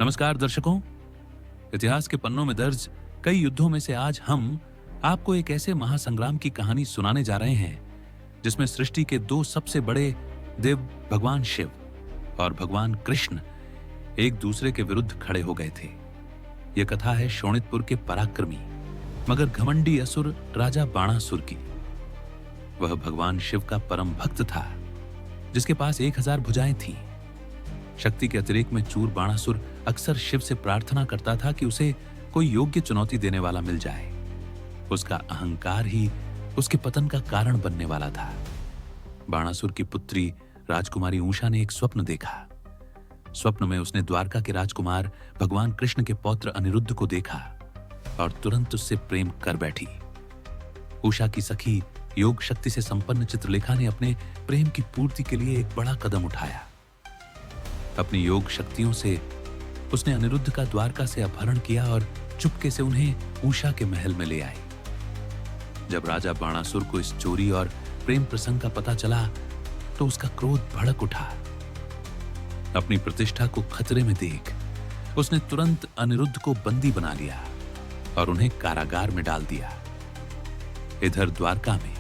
नमस्कार दर्शकों, इतिहास के पन्नों में दर्ज कई युद्धों में से आज हम आपको एक ऐसे महासंग्राम की कहानी सुनाने जा रहे हैं जिसमें सृष्टि के दो सबसे बड़े देव भगवान शिव और भगवान कृष्ण एक दूसरे के विरुद्ध खड़े हो गए थे। यह कथा है शोणितपुर के पराक्रमी मगर घमंडी असुर राजा बाणासुर की। वह भगवान शिव का परम भक्त था जिसके पास 1000 भुजाएं थीं। शक्ति के अतिरेक में चूर बाणासुर अक्सर शिव से प्रार्थना करता था कि उसे कोई योग्य चुनौती देने वाला मिल जाए। उसका अहंकार ही उसके पतन का कारण बनने वाला था। बाणासुर की पुत्री राजकुमारी उषा ने एक स्वप्न देखा। स्वप्न में उसने द्वारका के राजकुमार भगवान कृष्ण के पौत्र अनिरुद्ध को देखा और तुरंत उससे प्रेम कर बैठी। उषा की सखी योग शक्ति से संपन्न चित्रलेखा ने अपने प्रेम की पूर्ति के लिए एक बड़ा कदम उठाया। अपनी योग शक्तियों से उसने अनिरुद्ध का द्वारका से अपहरण किया और चुपके से उन्हें उषा के महल में ले आई। जब राजा बाणासुर को इस चोरी और प्रेम प्रसंग का पता चला तो उसका क्रोध भड़क उठा। अपनी प्रतिष्ठा को खतरे में देख उसने तुरंत अनिरुद्ध को बंदी बना लिया और उन्हें कारागार में डाल दिया। इधर द्वारका में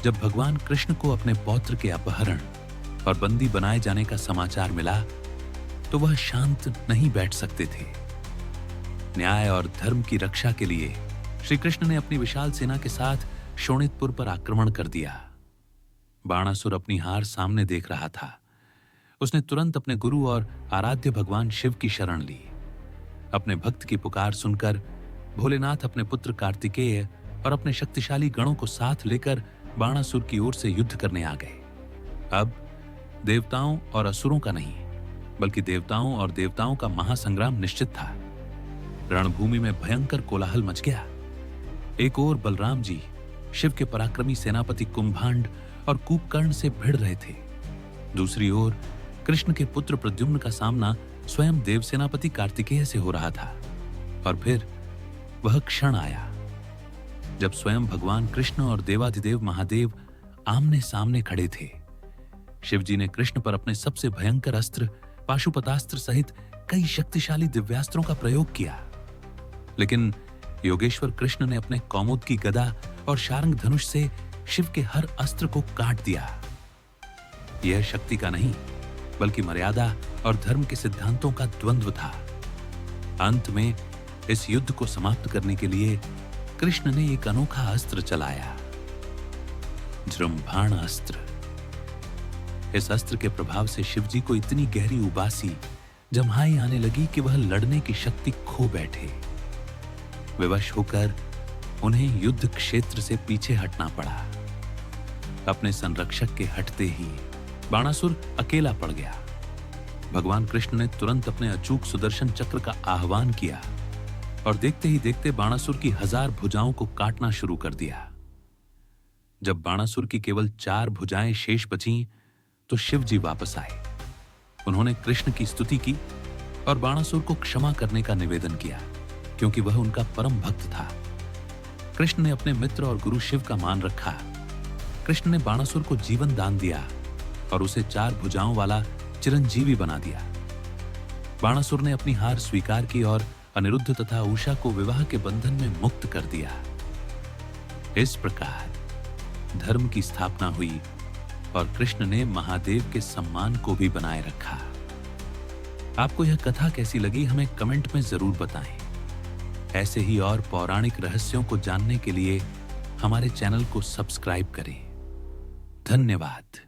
जब भगवान कृष्ण को अपने पौत्र के अपहरण और बंदी बनाए जाने का समाचार मिला तो वह शांत नहीं बैठ सकते थे। न्याय और धर्म की रक्षा के लिए श्री कृष्ण ने अपनी विशाल सेना के साथ शोणितपुर पर आक्रमण कर दिया। बाणासुर अपनी हार सामने देख रहा था। उसने तुरंत अपने गुरु और आराध्य भगवान शिव की शरण ली। अपने भक्त की पुकार सुनकर भोलेनाथ अपने पुत्र कार्तिकेय और अपने शक्तिशाली गणों को साथ लेकर बाणासुर की ओर से युद्ध करने आ गए। अब देवताओं और असुरों का नहीं बल्कि देवताओं और देवताओं का महासंग्राम निश्चित था। रणभूमि में भयंकर कोलाहल मच गया। एक ओर बलराम जी शिव के पराक्रमी सेनापति कुंभांड और कूपकर्ण से भिड़ रहे थे। दूसरी ओर कृष्ण के पुत्र प्रद्युम्न का सामना स्वयं देव सेनापति कार्तिकेय से हो रहा था। और फिर वह क्षण आया जब स्वयं भगवान कृष्ण और देवाधिदेव महादेव आमने सामने खड़े थे। शिवजी ने कृष्ण पर अपने सबसे भयंकर अस्त्र पाशुपतास्त्र सहित कई शक्तिशाली दिव्यास्त्रों का प्रयोग किया, लेकिन योगेश्वर कृष्ण ने अपने कौमुद की गदा और शारंग धनुष से शिव के हर अस्त्र को काट दिया। यह शक्ति का नहीं बल्कि मर्यादा और धर्म के सिद्धांतों का द्वंद्व था। अंत में इस युद्ध को समाप्त करने के लिए कृष्ण ने एक अनोखा अस्त्र चलाया, जृंभाण अस्त्र। इस अस्त्र के प्रभाव से शिवजी को इतनी गहरी उबासी जम्हाई आने लगी कि वह लड़ने की शक्ति खो बैठे। विवश होकर उन्हें युद्ध क्षेत्र से पीछे हटना पड़ा। अपने संरक्षक के हटते ही बाणासुर अकेला पड़ गया। भगवान कृष्ण ने तुरंत अपने अचूक सुदर्शन चक्र का आह्वान किया और देखते ही देखते बाणासुर की 1000 भुजाओं को काटना शुरू कर दिया। जब बाणासुर की केवल 4 भुजाएं शेष बचीं तो शिव जी वापस आए। उन्होंने कृष्ण की स्तुति की और बाणासुर को क्षमा करने का निवेदन किया क्योंकि वह उनका परम भक्त था। कृष्ण ने अपने मित्र और गुरु शिव का मान रखा। कृष्ण ने बाणासुर को जीवन दान दिया और उसे 4 भुजाओं वाला चिरंजीवी बना दिया। बाणासुर ने अपनी हार स्वीकार की और अनिरुद्ध तथा उषा को विवाह के बंधन में मुक्त कर दिया। इस प्रकार धर्म की स्थापना हुई और कृष्ण ने महादेव के सम्मान को भी बनाए रखा। आपको यह कथा कैसी लगी हमें कमेंट में जरूर बताएं। ऐसे ही और पौराणिक रहस्यों को जानने के लिए हमारे चैनल को सब्सक्राइब करें। धन्यवाद।